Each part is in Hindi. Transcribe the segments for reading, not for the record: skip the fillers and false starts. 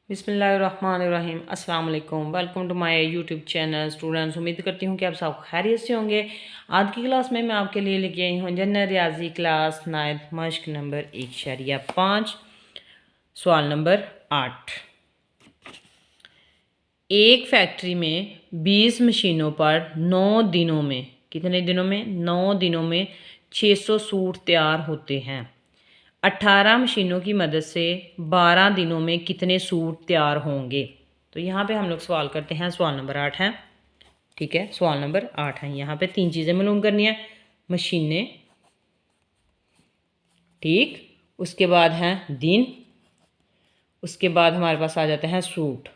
बिस्मिल्लाहिर्रहमानिर्रहीम अस्सलाम वालेकुम। Welcome to my YouTube channel students. उम्मीद करती हूँ कि आप सब खैरियत से होंगे। आज की क्लास में मैं आपके लिए लेके आई हूँ जनरल रियाजी क्लास 9 मश्क नंबर 1.5 सवाल नंबर 8। एक फैक्ट्री में 20 मशीनों पर 9 दिनों में, कितने दिनों में? 9 दिनों में 600 सूट तैयार होते हैं। 18 मशीनों की मदद से 12 दिनों में कितने सूट तैयार होंगे? तो यहाँ पे हम लोग सवाल करते हैं। सवाल नंबर 8 है, ठीक है। सवाल नंबर 8 है। यहाँ पे 3 चीज़ें मालूम करनी है। मशीनें, ठीक, उसके बाद हैं दिन, उसके बाद हमारे पास आ जाते हैं सूट।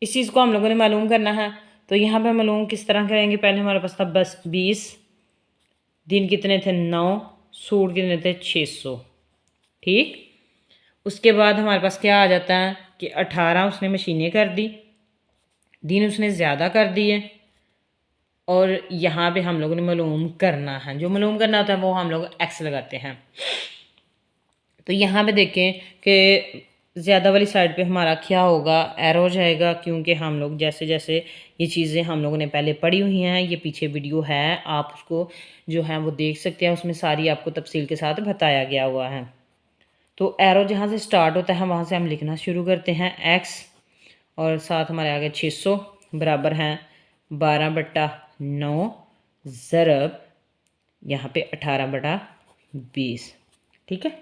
इस चीज़ को हम लोगों ने मालूम करना है। तो यहाँ पे मालूम किस तरह करेंगे? पहले हमारे पास था बस 20, दिन कितने थे? 9, सूट कितने थे? 600, ठीक। उसके बाद हमारे पास क्या आ जाता है कि 18 उसने मशीनें कर दी, दिन उसने ज़्यादा कर दिए, और यहाँ पे हम लोगों ने मालूम करना है। जो मालूम करना होता है वो हम लोग एक्स लगाते हैं। तो यहाँ पे देखें कि ज़्यादा वाली साइड पे हमारा क्या होगा? एरो जाएगा, क्योंकि हम लोग जैसे जैसे ये चीज़ें हम लोगों ने पहले पढ़ी हुई हैं, ये पीछे वीडियो है, आप उसको जो है वो देख सकते हैं। उसमें सारी आपको तफसील के साथ बताया गया हुआ है। तो एरो जहाँ से स्टार्ट होता है वहाँ से हम लिखना शुरू करते हैं एक्स, और साथ हमारे आगे 600 बराबर हैं 12/9 ज़रब यहाँ पे 18/20, ठीक है।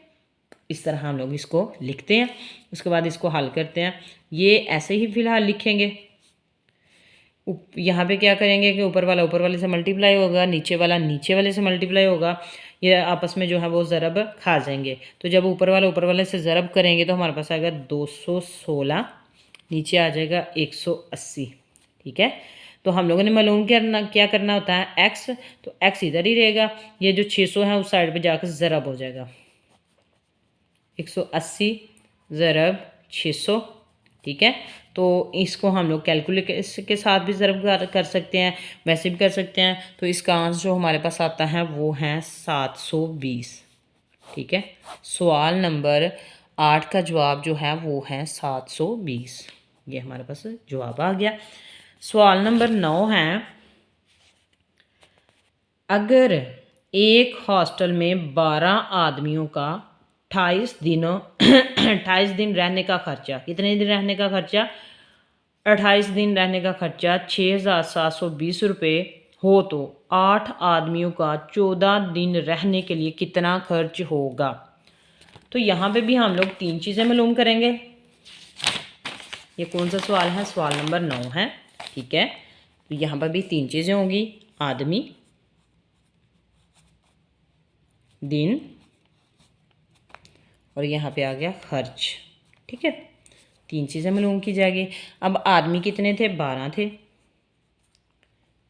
इस तरह हम लोग इसको लिखते हैं। उसके बाद इसको हल करते हैं। ये ऐसे ही फ़िलहाल लिखेंगे। यहाँ पे क्या करेंगे कि ऊपर वाले से मल्टीप्लाई होगा, नीचे वाला नीचे वाले से मल्टीप्लाई होगा। ये आपस में जो है वो ज़रब खा जाएंगे। तो जब ऊपर वाले से ज़रब करेंगे तो हमारे पास आएगा 216, नीचे आ जाएगा 180, ठीक है। तो हम लोगों ने मालूम क्या करना होता है? एक्स, तो एक्स इधर ही रहेगा। ये जो 600 है उस साइड पे जाकर ज़रब हो जाएगा। 180 ज़रब 600, ठीक है। तो इसको हम लोग कैलकुलेटर के साथ भी ज़रब कर सकते हैं, वैसे भी कर सकते हैं। तो इसका आंसर जो हमारे पास आता है वो है 720, ठीक है। सवाल नंबर 8 का जवाब जो है वो है 720। ये हमारे पास जवाब आ गया। सवाल नंबर 9 है, अगर एक हॉस्टल में 12 आदमियों का 28 दिनों 28 दिन रहने का खर्चा, कितने दिन रहने का खर्चा? 28 दिन रहने का खर्चा 6,720 रुपये हो, तो 8 आदमियों का 14 दिन रहने के लिए कितना खर्च होगा? तो यहाँ पे भी हम लोग 3 चीज़ें मालूम करेंगे। ये कौन सा सवाल है? सवाल नंबर 9 है, ठीक है। तो यहाँ पर भी 3 चीज़ें होंगी, आदमी, दिन, और यहाँ पे आ गया खर्च, ठीक है। 3 चीज़ें मालूम की जाएगी। अब आदमी कितने थे? 12 थे।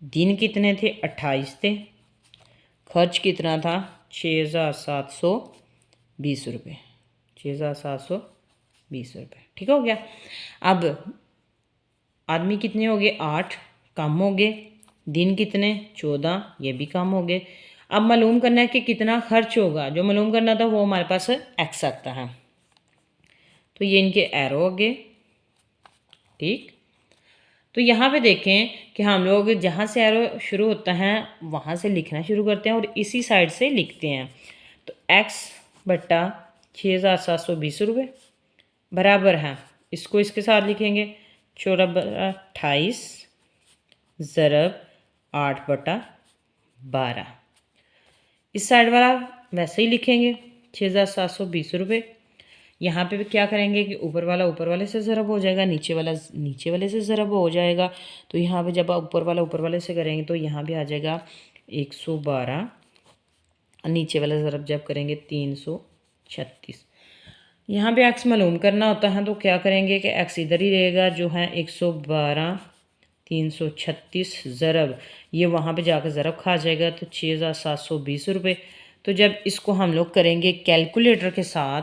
दिन कितने थे? 28 थे। खर्च कितना था? 6,720 रुपये, 6,720 रुपये, ठीक हो गया। अब आदमी कितने हो गए? 8, कम हो गए। दिन कितने? 14, ये भी कम हो गए। अब मालूम करना है कि कितना खर्च होगा। जो मालूम करना था वो हमारे पास एक्स आता है। तो ये इनके एरो हो गए, ठीक। तो यहाँ पे देखें कि हम लोग जहाँ से एरो शुरू होता है वहाँ से लिखना शुरू करते हैं और इसी साइड से लिखते हैं। तो एक्स बट्टा 6,720 रुपये बराबर है, इसको इसके साथ लिखेंगे 14/28 ज़रब 8/12। इस साइड वाला वैसे ही लिखेंगे 6,720 रुपये। यहाँ पे भी क्या करेंगे कि ऊपर वाले से ज़रब हो जाएगा, नीचे वाला नीचे वाले से ज़रब हो जाएगा। तो यहाँ पे जब आप ऊपर वाले से करेंगे तो यहाँ भी आ जाएगा 112, नीचे वाला ज़रब जब करेंगे 336। यहाँ पे एक्स मालूम करना होता है तो क्या करेंगे कि एक्स इधर ही रहेगा, जो है 112 336 ज़रब, ये वहाँ पे जाकर ज़रब खा जाएगा, तो 6,720 रुपये। तो जब इसको हम लोग करेंगे कैलकुलेटर के साथ,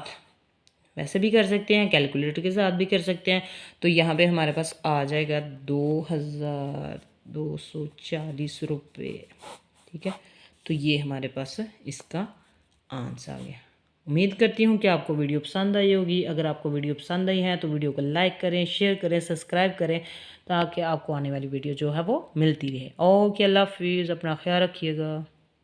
वैसे भी कर सकते हैं, कैलकुलेटर के साथ भी कर सकते हैं, तो यहाँ पे हमारे पास आ जाएगा 2,240 रुपये, ठीक है। तो ये हमारे पास इसका आंसर आ गया। उम्मीद करती हूँ कि आपको वीडियो पसंद आई होगी। अगर आपको वीडियो पसंद आई है तो वीडियो को लाइक करें, शेयर करें, सब्सक्राइब करें, ताकि आपको आने वाली वीडियो जो है वो मिलती रहे। ओके, अल्लाह हाफिज़, अपना ख्याल रखिएगा।